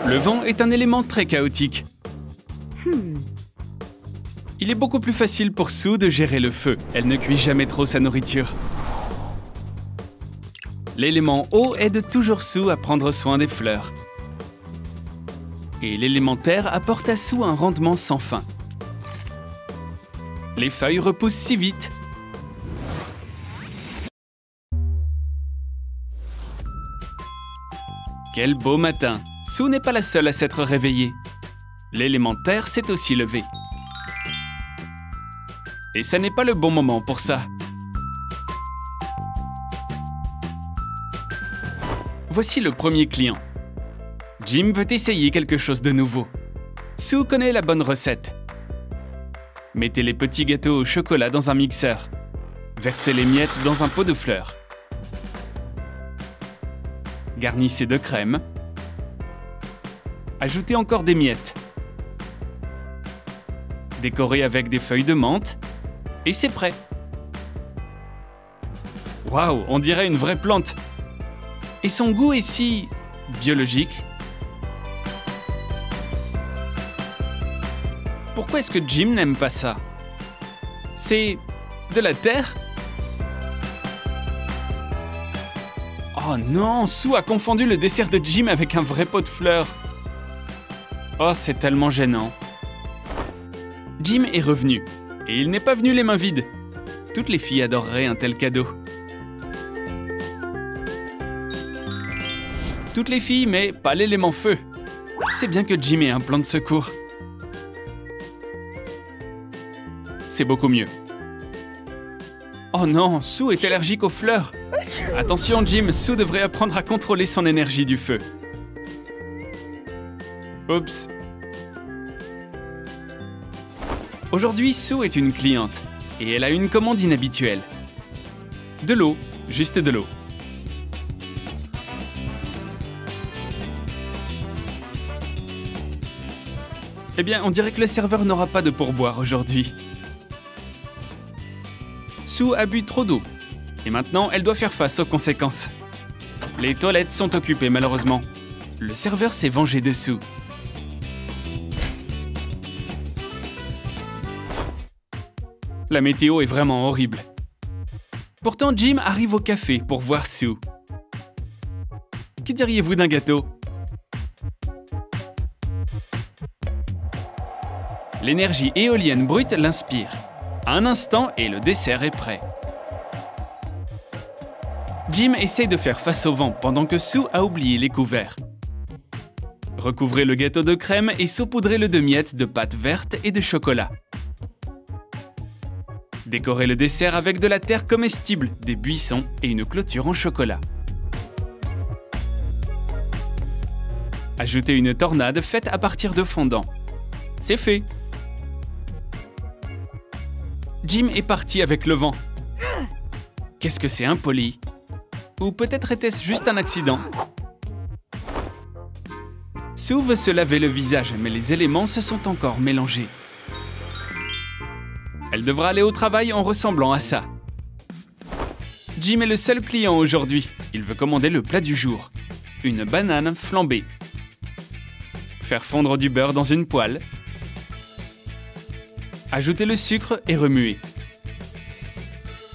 Le vent est un élément très chaotique. Il est beaucoup plus facile pour Sue de gérer le feu. Elle ne cuit jamais trop sa nourriture. L'élément eau aide toujours Sue à prendre soin des fleurs. Et l'élément terre apporte à Sue un rendement sans fin. Les feuilles repoussent si vite. Quel beau matin! Sue n'est pas la seule à s'être réveillée. L'élément terre s'est aussi levé. Et ça n'est pas le bon moment pour ça. Voici le premier client. Jim veut essayer quelque chose de nouveau. Sue connaît la bonne recette. Mettez les petits gâteaux au chocolat dans un mixeur. Versez les miettes dans un pot de fleurs. Garnissez de crème. Ajoutez encore des miettes. Décorez avec des feuilles de menthe. Et c'est prêt. Waouh, on dirait une vraie plante. Et son goût est si biologique. Pourquoi est-ce que Jim n'aime pas ça? C'est de la terre? Oh non, Sue a confondu le dessert de Jim avec un vrai pot de fleurs. Oh, c'est tellement gênant. Jim est revenu, et il n'est pas venu les mains vides. Toutes les filles adoreraient un tel cadeau. Toutes les filles, mais pas l'élément feu. C'est bien que Jim ait un plan de secours. C'est beaucoup mieux. Oh non, Sue est allergique aux fleurs. Attention Jim, Sue devrait apprendre à contrôler son énergie du feu. Oups. Aujourd'hui, Sue est une cliente et elle a une commande inhabituelle. De l'eau, juste de l'eau. Eh bien, on dirait que le serveur n'aura pas de pourboire aujourd'hui. Sue a bu trop d'eau et maintenant elle doit faire face aux conséquences. Les toilettes sont occupées malheureusement. Le serveur s'est vengé de Sue. La météo est vraiment horrible. Pourtant, Jim arrive au café pour voir Sue. Que diriez-vous d'un gâteau? L'énergie éolienne brute l'inspire. Un instant et le dessert est prêt. Jim essaye de faire face au vent pendant que Sue a oublié les couverts. Recouvrez le gâteau de crème et saupoudrez-le de miettes de pâte verte et de chocolat. Décorez le dessert avec de la terre comestible, des buissons et une clôture en chocolat. Ajoutez une tornade faite à partir de fondant. C'est fait! Jim est parti avec le vent. Qu'est-ce que c'est impoli? Ou peut-être était-ce juste un accident? Sue veut se laver le visage, mais les éléments se sont encore mélangés. Elle devra aller au travail en ressemblant à ça. Jim est le seul client aujourd'hui. Il veut commander le plat du jour. Une banane flambée. Faire fondre du beurre dans une poêle. Ajoutez le sucre et remuez.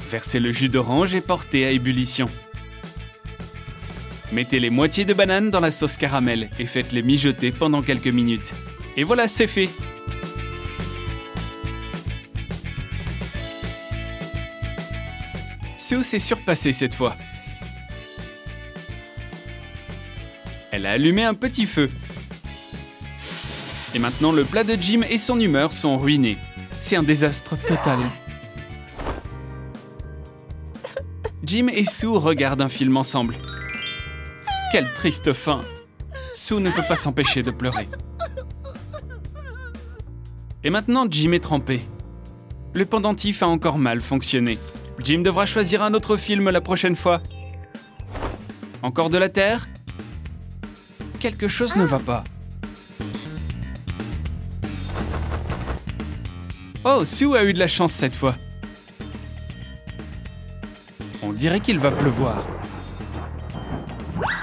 Versez le jus d'orange et portez à ébullition. Mettez les moitiés de banane dans la sauce caramel et faites-les mijoter pendant quelques minutes. Et voilà, c'est fait! Sue s'est surpassée cette fois. Elle a allumé un petit feu. Et maintenant, le plat de Jim et son humeur sont ruinés. C'est un désastre total. Jim et Sue regardent un film ensemble. Quelle triste fin. Sue ne peut pas s'empêcher de pleurer. Et maintenant, Jim est trempé. Le pendentif a encore mal fonctionné. Jim devra choisir un autre film la prochaine fois. Encore de la terre? Quelque chose ne va pas. Oh, Sue a eu de la chance cette fois. On dirait qu'il va pleuvoir.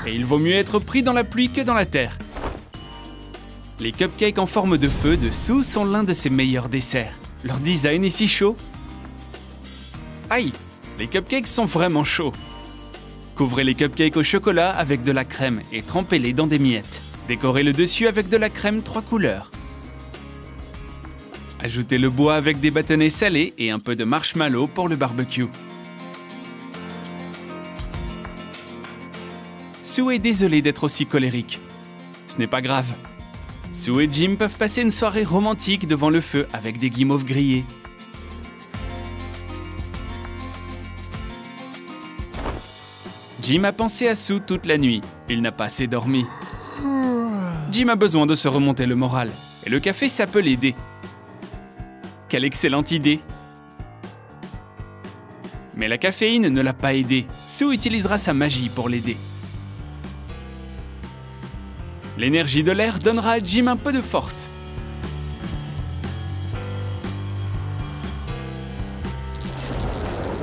Et il vaut mieux être pris dans la pluie que dans la terre. Les cupcakes en forme de feu de Sue sont l'un de ses meilleurs desserts. Leur design est si chaud. Aïe, les cupcakes sont vraiment chauds. Couvrez les cupcakes au chocolat avec de la crème et trempez-les dans des miettes. Décorez le dessus avec de la crème 3 couleurs. Ajoutez le bois avec des bâtonnets salés et un peu de marshmallow pour le barbecue. Sue est désolée d'être aussi colérique. Ce n'est pas grave. Sue et Jim peuvent passer une soirée romantique devant le feu avec des guimauves grillés. Jim a pensé à Sue toute la nuit. Il n'a pas assez dormi. Jim a besoin de se remonter le moral. Et le café, ça peut l'aider. Quelle excellente idée! Mais la caféine ne l'a pas aidé. Sue utilisera sa magie pour l'aider. L'énergie de l'air donnera à Jim un peu de force.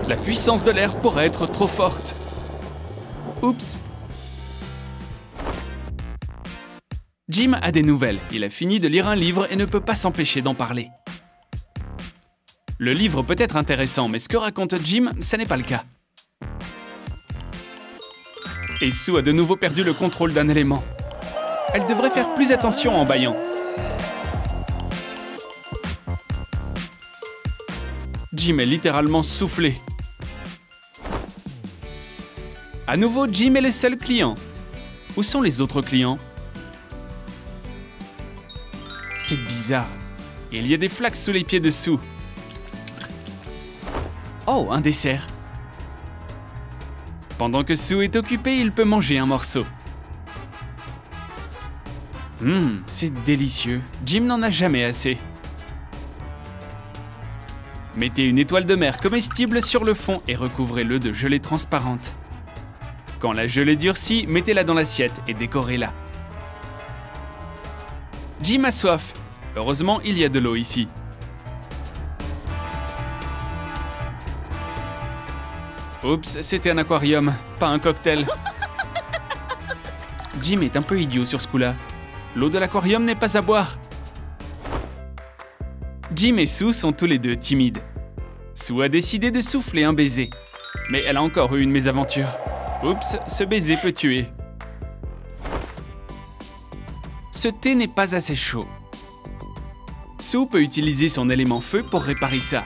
La puissance de l'air pourrait être trop forte. Oups! Jim a des nouvelles. Il a fini de lire un livre et ne peut pas s'empêcher d'en parler. Le livre peut être intéressant, mais ce que raconte Jim, ça n'est pas le cas. Et Sue a de nouveau perdu le contrôle d'un élément. Elle devrait faire plus attention en bâillant. Jim est littéralement soufflé. À nouveau, Jim est le seul client. Où sont les autres clients? C'est bizarre. Il y a des flaques sous les pieds de Sue. Oh, un dessert. Pendant que Sue est occupé, il peut manger un morceau. C'est délicieux. Jim n'en a jamais assez. Mettez une étoile de mer comestible sur le fond et recouvrez-le de gelée transparente. Quand la gelée durcit, mettez-la dans l'assiette et décorez-la. Jim a soif. Heureusement, il y a de l'eau ici. Oups, c'était un aquarium, pas un cocktail. Jim est un peu idiot sur ce coup-là. L'eau de l'aquarium n'est pas à boire. Jim et Sue sont tous les deux timides. Sue a décidé de souffler un baiser. Mais elle a encore eu une mésaventure. Oups, ce baiser peut tuer. Ce thé n'est pas assez chaud. Sue peut utiliser son élément feu pour réparer ça.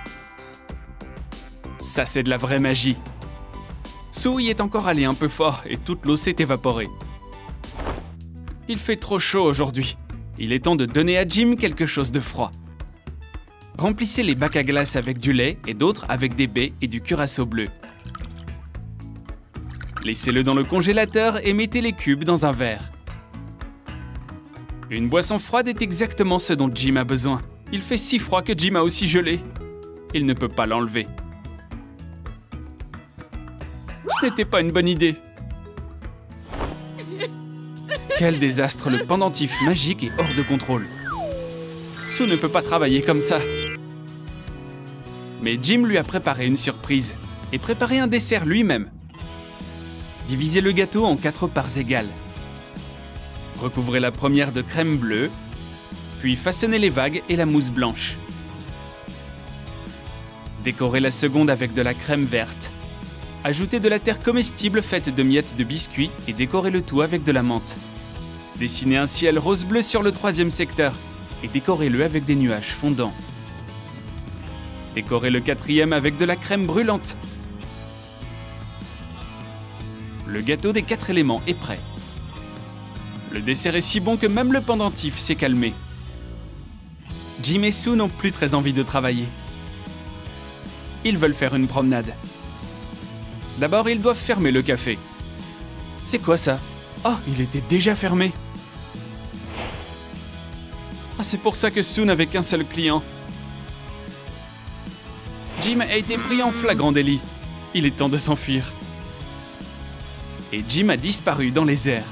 Ça, c'est de la vraie magie. Sue y est encore allé un peu fort et toute l'eau s'est évaporée. Il fait trop chaud aujourd'hui. Il est temps de donner à Jim quelque chose de froid. Remplissez les bacs à glace avec du lait et d'autres avec des baies et du curaçao bleu. Laissez-le dans le congélateur et mettez les cubes dans un verre. Une boisson froide est exactement ce dont Jim a besoin. Il fait si froid que Jim a aussi gelé. Il ne peut pas l'enlever. Ce n'était pas une bonne idée. Quel désastre, le pendentif magique est hors de contrôle. Sue ne peut pas travailler comme ça. Mais Jim lui a préparé une surprise et préparé un dessert lui-même. Divisez le gâteau en 4 parts égales. Recouvrez la première de crème bleue, puis façonnez les vagues et la mousse blanche. Décorez la seconde avec de la crème verte. Ajoutez de la terre comestible faite de miettes de biscuits et décorez le tout avec de la menthe. Dessinez un ciel rose-bleu sur le 3e secteur et décorez-le avec des nuages fondants. Décorez le 4e avec de la crème brûlante. Le gâteau des 4 éléments est prêt. Le dessert est si bon que même le pendentif s'est calmé. Jim et Sue n'ont plus très envie de travailler. Ils veulent faire une promenade. D'abord, ils doivent fermer le café. C'est quoi ça? Oh, il était déjà fermé. Ah, c'est pour ça que Sue n'avait qu'un seul client. Jim a été pris en flagrant délit. Il est temps de s'enfuir. Et Jim a disparu dans les airs.